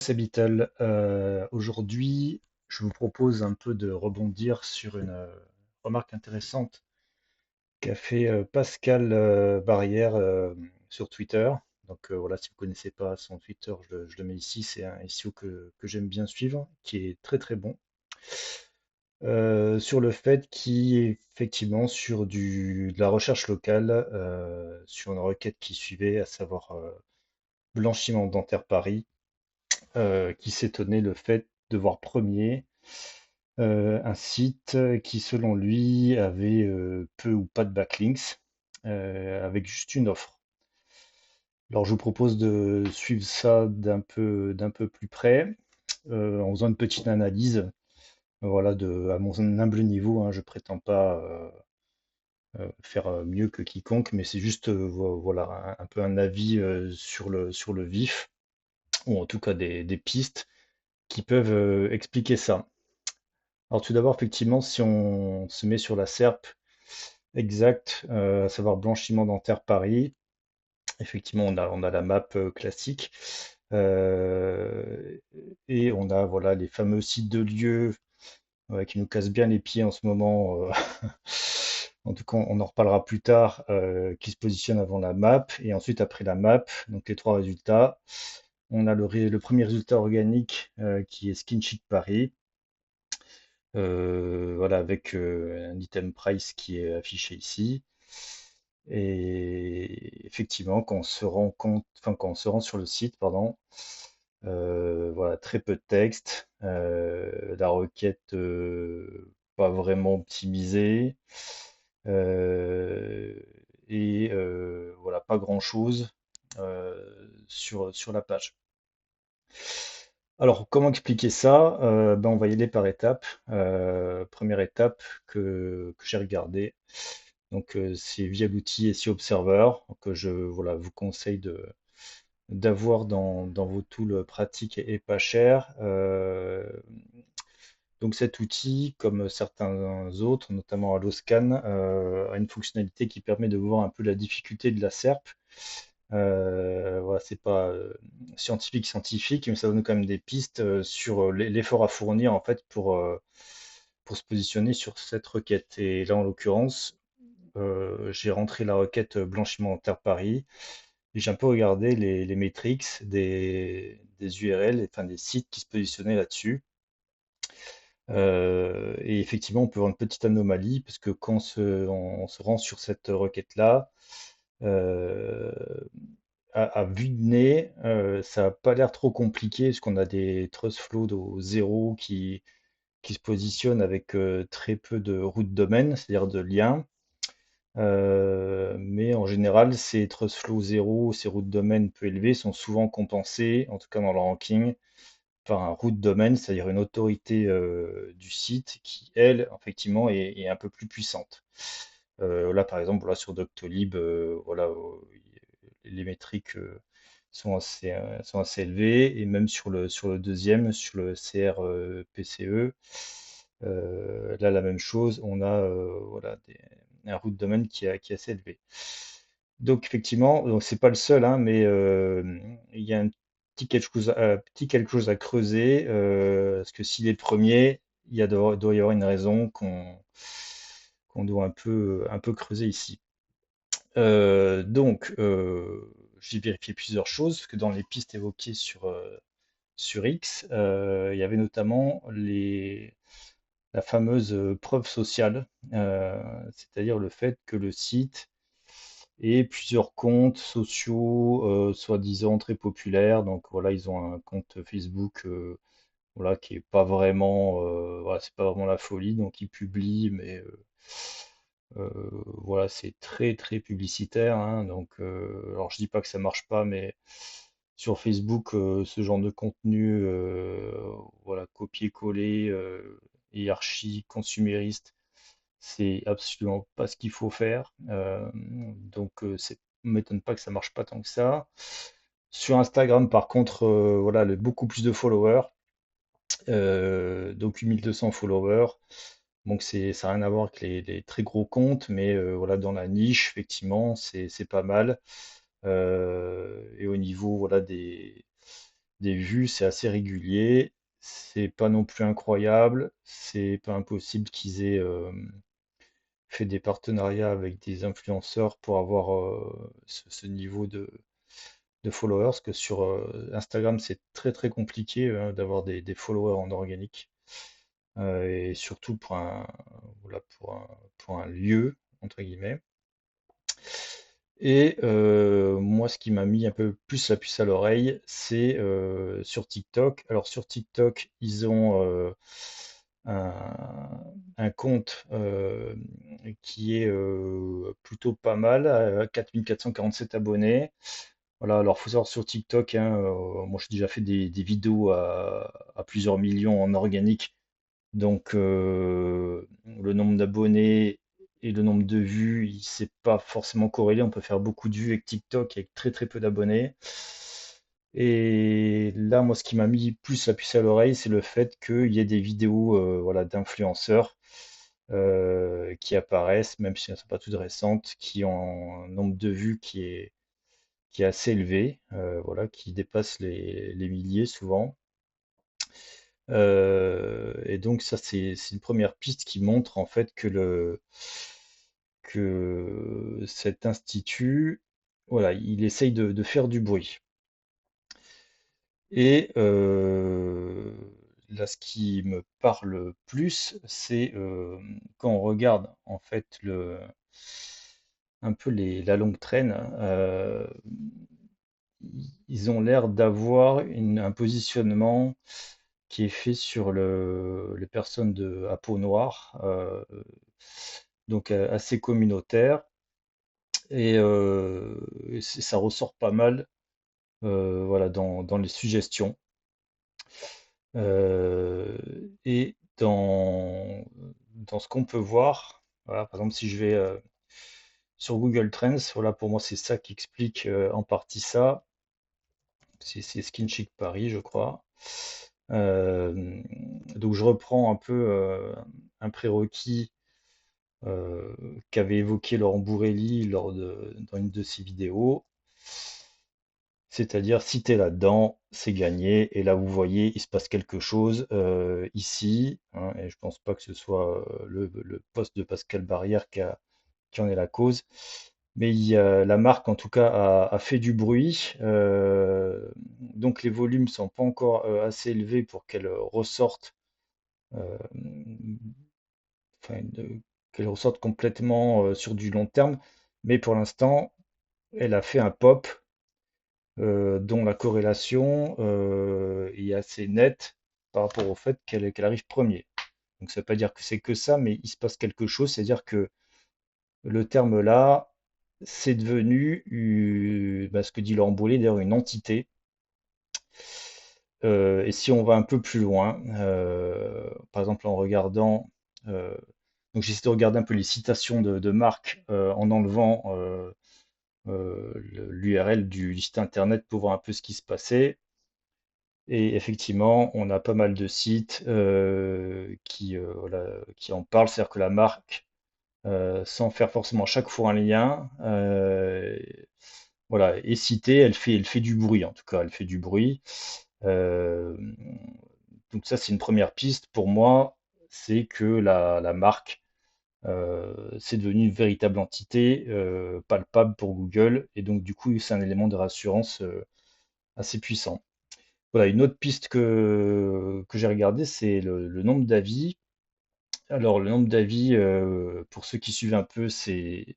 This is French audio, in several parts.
C'est Beatle. Aujourd'hui, je vous propose un peu de rebondir sur une remarque intéressante qu'a fait Pascal Barrière sur Twitter. Donc voilà, si vous ne connaissez pas son Twitter, je le mets ici. C'est un SEO que j'aime bien suivre, qui est très très bon. Sur le fait qu'effectivement, sur de la recherche locale, sur une requête qui suivait, à savoir blanchiment dentaire Paris, qui s'étonnait le fait de voir premier un site qui, selon lui, avait peu ou pas de backlinks, avec juste une offre. Alors, je vous propose de suivre ça d'un peu plus près, en faisant une petite analyse. Voilà, à mon humble niveau, hein, je prétends pas faire mieux que quiconque, mais c'est juste voilà, un peu un avis sur sur le vif, ou en tout cas des pistes qui peuvent expliquer ça. Alors tout d'abord, effectivement, si on se met sur la SERP exacte, à savoir blanchiment dentaire Paris, effectivement, on a la map classique, euh, et on a voilà, les fameux sites de lieux qui nous cassent bien les pieds en ce moment. En tout cas, on en reparlera plus tard, qui se positionnent avant la map, et ensuite après la map, donc les trois résultats. On a le premier résultat organique qui est Skin Chic Paris. Voilà, avec un item price qui est affiché ici. Et effectivement, quand on se rend compte, enfin, quand on se rend sur le site, pardon, voilà, très peu de texte, la requête pas vraiment optimisée, euh, et voilà, pas grand-chose sur la page. Alors, comment expliquer ça? Ben, on va y aller par étapes. Première étape que j'ai regardée, donc c'est via l'outil SEO Observer que je voilà, vous conseille d'avoir dans vos tools pratiques et pas chers. Donc cet outil, comme certains autres, notamment Alloscan, a une fonctionnalité qui permet de voir un peu la difficulté de la SERP. Voilà, c'est pas scientifique, mais ça donne quand même des pistes sur l'effort à fournir en fait pour se positionner sur cette requête. Et là, en l'occurrence, j'ai rentré la requête blanchiment en terre Paris et j'ai un peu regardé les metrics des URL, enfin des sites qui se positionnaient là-dessus. Et effectivement, on peut avoir une petite anomalie parce que quand on se rend sur cette requête-là, euh, à vue de nez, ça n'a pas l'air trop compliqué parce qu'on a des trust flows au zéro qui se positionnent avec très peu de routes de domaine, c'est-à-dire de liens. Mais en général, ces trust flows zéro, ces routes de domaine peu élevées sont souvent compensées, en tout cas dans le ranking, par un root domaine, c'est-à-dire une autorité du site qui, elle, effectivement, est un peu plus puissante. Là, par exemple, là, sur Doctolib, voilà, les métriques sont assez élevées, et même sur le deuxième, sur le CRPCE, là, la même chose, on a voilà, un root domaine qui est assez élevé. Donc effectivement, donc c'est pas le seul, hein, mais il y a un petit quelque chose à creuser, parce que s'il est le premier, doit y avoir une raison qu'on doit un peu creuser ici. Donc, j'ai vérifié plusieurs choses, parce que dans les pistes évoquées sur X, il y avait notamment la fameuse preuve sociale, c'est-à-dire le fait que le site et plusieurs comptes sociaux, soi-disant très populaires. Donc voilà, ils ont un compte Facebook, voilà, qui est pas vraiment, voilà, c'est pas vraiment la folie. Donc ils publient, mais voilà, c'est très très publicitaire, hein. Donc, alors je dis pas que ça marche pas, mais sur Facebook, ce genre de contenu, voilà, copier-coller et archi consumériste, c'est absolument pas ce qu'il faut faire. Donc, c'est m'étonne pas que ça marche pas tant que ça. Sur Instagram, par contre, voilà, beaucoup plus de followers, donc 8200 followers. Donc ça n'a rien à voir avec les très gros comptes, mais voilà, dans la niche, effectivement, c'est pas mal. Et au niveau voilà, des vues, c'est assez régulier. C'est pas non plus incroyable. C'est pas impossible qu'ils aient fait des partenariats avec des influenceurs pour avoir ce niveau de followers. Parce que sur Instagram, c'est très très compliqué d'avoir des followers en organique. Et surtout voilà, pour un lieu, entre guillemets. Et moi, ce qui m'a mis un peu plus la puce à l'oreille, c'est sur TikTok. Alors sur TikTok, ils ont un compte qui est plutôt pas mal, à 4 447 abonnés. Voilà, alors faut savoir sur TikTok, hein, moi j'ai déjà fait des vidéos à plusieurs millions en organique, donc le nombre d'abonnés et le nombre de vues, c'est pas forcément corrélé. On peut faire beaucoup de vues avec TikTok avec très très peu d'abonnés. Et là, moi, ce qui m'a mis plus la puce à l'oreille, c'est le fait qu'il y ait des vidéos voilà, d'influenceurs qui apparaissent, même si elles ne sont pas toutes récentes, qui ont un nombre de vues qui est assez élevé, voilà, qui dépasse les milliers souvent. Et donc ça, c'est une première piste qui montre en fait que cet institut, voilà, il essaye de faire du bruit. Et là, ce qui me parle plus, c'est quand on regarde en fait un peu la longue traîne, ils ont l'air d'avoir un positionnement qui est fait sur les personnes à peau noire, donc assez communautaire, et ça ressort pas mal voilà, dans les suggestions. Euh, et dans ce qu'on peut voir, voilà, par exemple, si je vais sur Google Trends, voilà, pour moi, c'est ça qui explique en partie ça. C'est Skin Chic Paris, je crois. Euh, donc, je reprends un peu un prérequis euh, qu'avait évoqué Laurent Bourrelli dans une de ses vidéos. C'est-à-dire, si tu es là-dedans, c'est gagné. Et là, vous voyez, il se passe quelque chose ici, hein, et je pense pas que ce soit le poste de Pascal Barrière qui en est la cause. Mais la marque, en tout cas, a fait du bruit. Donc, les volumes sont pas encore assez élevés pour qu'elle ressorte, euh, enfin, qu'elle ressorte complètement sur du long terme. Mais pour l'instant, elle a fait un pop dont la corrélation est assez nette par rapport au fait qu'elle arrive premier. Donc ça ne veut pas dire que c'est que ça, mais il se passe quelque chose, c'est-à-dire que le terme là, c'est devenu, ce que dit Laurent Boulay, d'ailleurs une entité. Et si on va un peu plus loin, par exemple en regardant, euh, donc j'essaie de regarder un peu les citations de marques en enlevant l'URL du site internet pour voir un peu ce qui se passait. Et effectivement, on a pas mal de sites voilà, qui en parlent, c'est-à-dire que la marque, sans faire forcément chaque fois un lien, voilà, est citée, elle fait du bruit en tout cas, elle fait du bruit. Euh, donc ça, c'est une première piste pour moi, c'est que la marque, c'est devenu une véritable entité palpable pour Google, et donc du coup, c'est un élément de rassurance assez puissant. Voilà, une autre piste que j'ai regardée, c'est le nombre d'avis. Alors, le nombre d'avis, pour ceux qui suivent un peu, c'est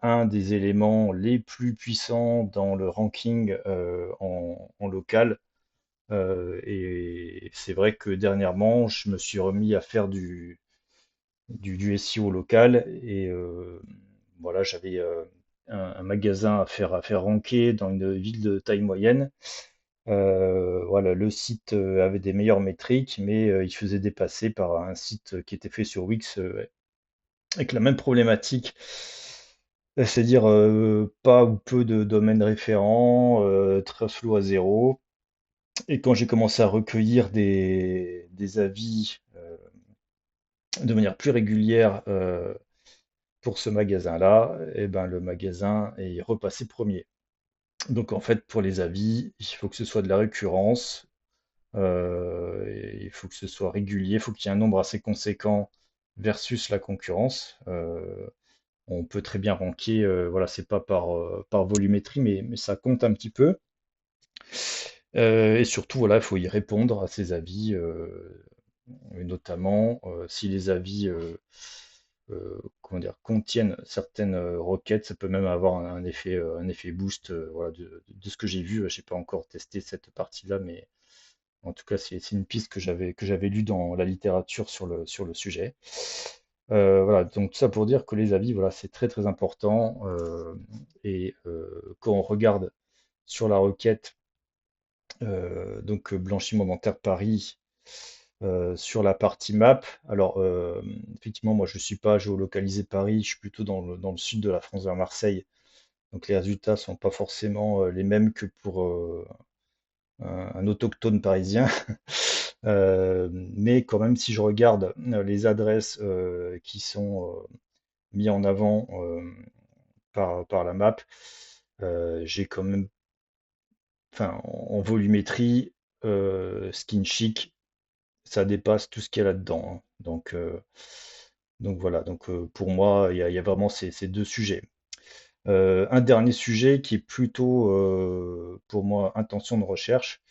un des éléments les plus puissants dans le ranking en local. Et c'est vrai que dernièrement, je me suis remis à faire du SEO local, et voilà, j'avais un magasin à faire ranker dans une ville de taille moyenne. Voilà, le site avait des meilleures métriques, mais il se faisait dépasser par un site qui était fait sur Wix avec la même problématique, c'est-à-dire pas ou peu de domaines référents, très flou à zéro. Et quand j'ai commencé à recueillir des avis de manière plus régulière pour ce magasin-là, et ben, le magasin est repassé premier. Donc en fait, pour les avis, il faut que ce soit de la récurrence, et il faut que ce soit régulier, il faut qu'il y ait un nombre assez conséquent versus la concurrence. On peut très bien ranker, voilà, c'est pas par volumétrie, mais ça compte un petit peu. Et surtout, voilà, il faut y répondre à ces avis, et notamment si les avis comment dire, contiennent certaines requêtes, ça peut même avoir un effet boost. Voilà, de ce que j'ai vu, j'ai pas encore testé cette partie-là, mais en tout cas, c'est une piste que j'avais lue dans la littérature sur le sujet. Voilà, donc tout ça pour dire que les avis, voilà, c'est très très important. Et quand on regarde sur la requête, donc blanchiment dentaire Paris, sur la partie map, alors effectivement, moi je ne suis pas géolocalisé Paris, je suis plutôt dans le sud de la France, vers Marseille. Donc les résultats sont pas forcément les mêmes que pour un autochtone parisien. Mais quand même, si je regarde les adresses qui sont mises en avant par la map, j'ai quand même, enfin, en volumétrie, Skin Chic, ça dépasse tout ce qu'il y a là-dedans, hein. Donc voilà, donc pour moi, il y a vraiment ces deux sujets. Un dernier sujet qui est plutôt, pour moi, intention de recherche,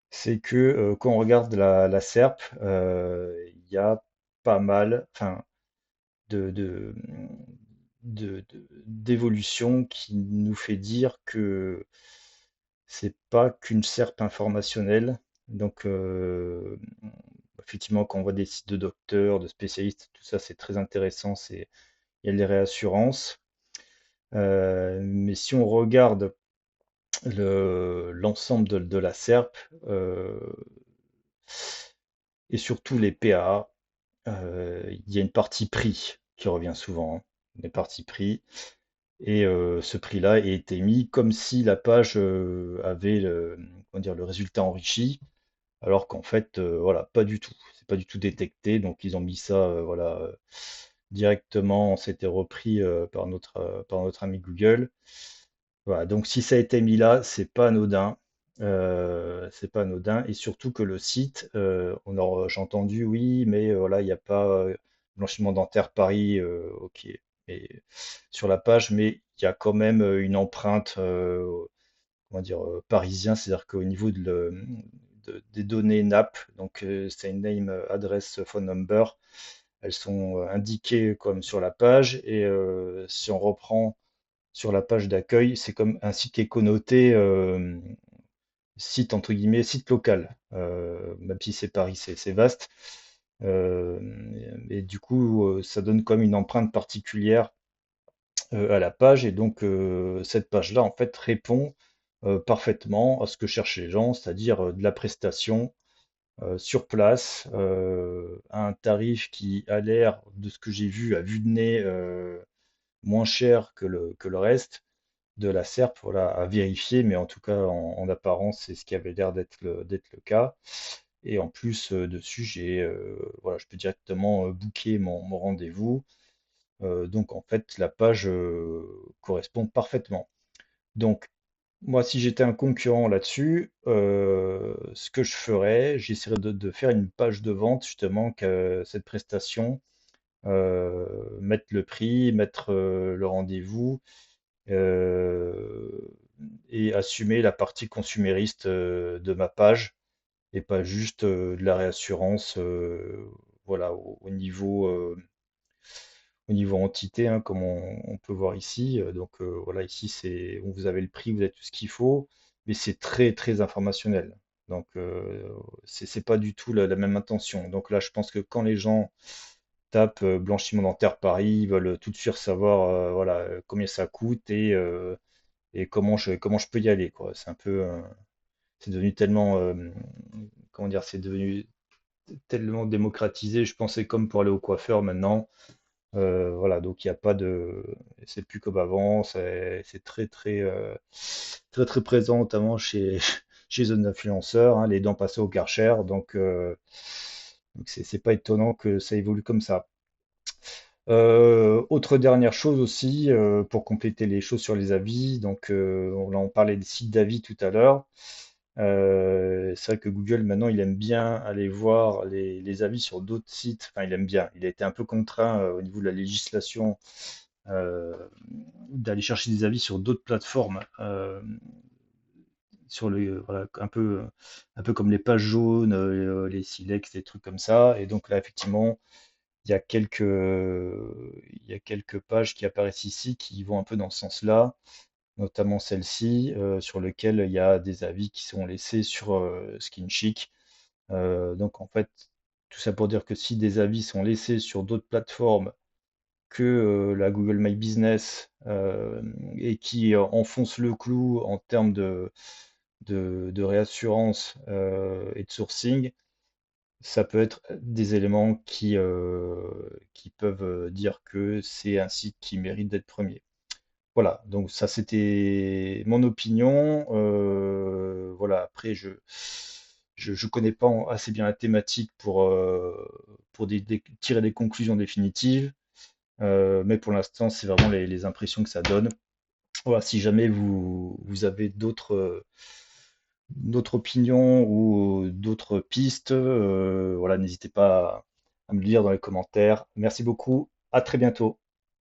c'est que quand on regarde la SERP, il y a pas mal, enfin, de, de, d'évolution qui nous fait dire que c'est pas qu'une SERP informationnelle. Donc, effectivement, quand on voit des sites de docteurs, de spécialistes, tout ça, c'est très intéressant. Il y a les réassurances. Mais si on regarde l'ensemble de la SERP, et surtout les PA, il y a une partie prix qui revient souvent, hein, les parties prix. Et ce prix-là a été mis comme si la page avait comment dire, le résultat enrichi, alors qu'en fait, voilà, pas du tout. C'est pas du tout détecté. Donc ils ont mis ça, voilà, directement. C'était repris par notre ami Google. Voilà, donc si ça a été mis là, c'est pas anodin. C'est pas anodin. Et surtout que le site, j'ai entendu, oui, mais voilà, il n'y a pas blanchiment dentaire Paris, ok, mais sur la page, mais il y a quand même une empreinte, comment dire, parisien, c'est-à-dire qu'au niveau des données NAP, donc c'est une name, address, phone number, elles sont indiquées comme sur la page. Et si on reprend sur la page d'accueil, c'est comme un site qui est connoté site entre guillemets, site local. Même si c'est Paris, c'est vaste. Euh, et du coup, ça donne comme une empreinte particulière à la page. Et donc, cette page-là, en fait, répond parfaitement à ce que cherchent les gens, c'est-à-dire de la prestation sur place, à un tarif qui a l'air, de ce que j'ai vu à vue de nez, moins cher que le reste de la SERP, voilà, à vérifier, mais en tout cas, en apparence, c'est ce qui avait l'air d'être le cas. Et en plus, dessus, voilà, je peux directement booker mon rendez-vous. Donc, en fait, la page correspond parfaitement. Donc, moi, si j'étais un concurrent là-dessus, ce que je ferais, j'essaierais de faire une page de vente, justement, que cette prestation, mettre le prix, mettre le rendez-vous, euh, et assumer la partie consumériste de ma page, et pas juste de la réassurance, voilà, au niveau entité, hein, comme on peut voir ici. Donc voilà, ici vous avez le prix, vous avez tout ce qu'il faut, mais c'est très très informationnel. Donc c'est pas du tout la même intention. Donc là, je pense que quand les gens tapent blanchiment dentaire Paris, ils veulent tout de suite savoir, voilà, combien ça coûte, et comment je peux y aller, quoi. C'est devenu tellement, comment dire, c'est devenu tellement démocratisé. Je pensais comme pour aller au coiffeur maintenant. Voilà, donc il n'y a pas de, c'est plus comme avant. C'est très très très très présent, notamment chez chez les influenceurs, hein, les dents passées au Karcher. Donc c'est pas étonnant que ça évolue comme ça. Autre dernière chose aussi, pour compléter les choses sur les avis, donc on parlait des sites d'avis tout à l'heure. C'est vrai que Google maintenant il aime bien aller voir les avis sur d'autres sites. Enfin, il aime bien. Il a été un peu contraint au niveau de la législation euh, d'aller chercher des avis sur d'autres plateformes, sur voilà, un peu comme les pages jaunes, les silex, des trucs comme ça. Et donc là, effectivement, il y a quelques pages qui apparaissent ici qui vont un peu dans ce sens-là, notamment celle-ci, sur lequel il y a des avis qui sont laissés sur Skinchick. Donc en fait, tout ça pour dire que si des avis sont laissés sur d'autres plateformes que la Google My Business et qui enfonce le clou en termes de réassurance et de sourcing, ça peut être des éléments qui peuvent dire que c'est un site qui mérite d'être premier. Voilà, donc ça c'était mon opinion. Voilà, après je connais pas assez bien la thématique pour tirer des conclusions définitives. Mais pour l'instant, c'est vraiment les impressions que ça donne. Voilà, si jamais vous avez d'autres opinions ou d'autres pistes, voilà, n'hésitez pas à me le dire dans les commentaires. Merci beaucoup, à très bientôt.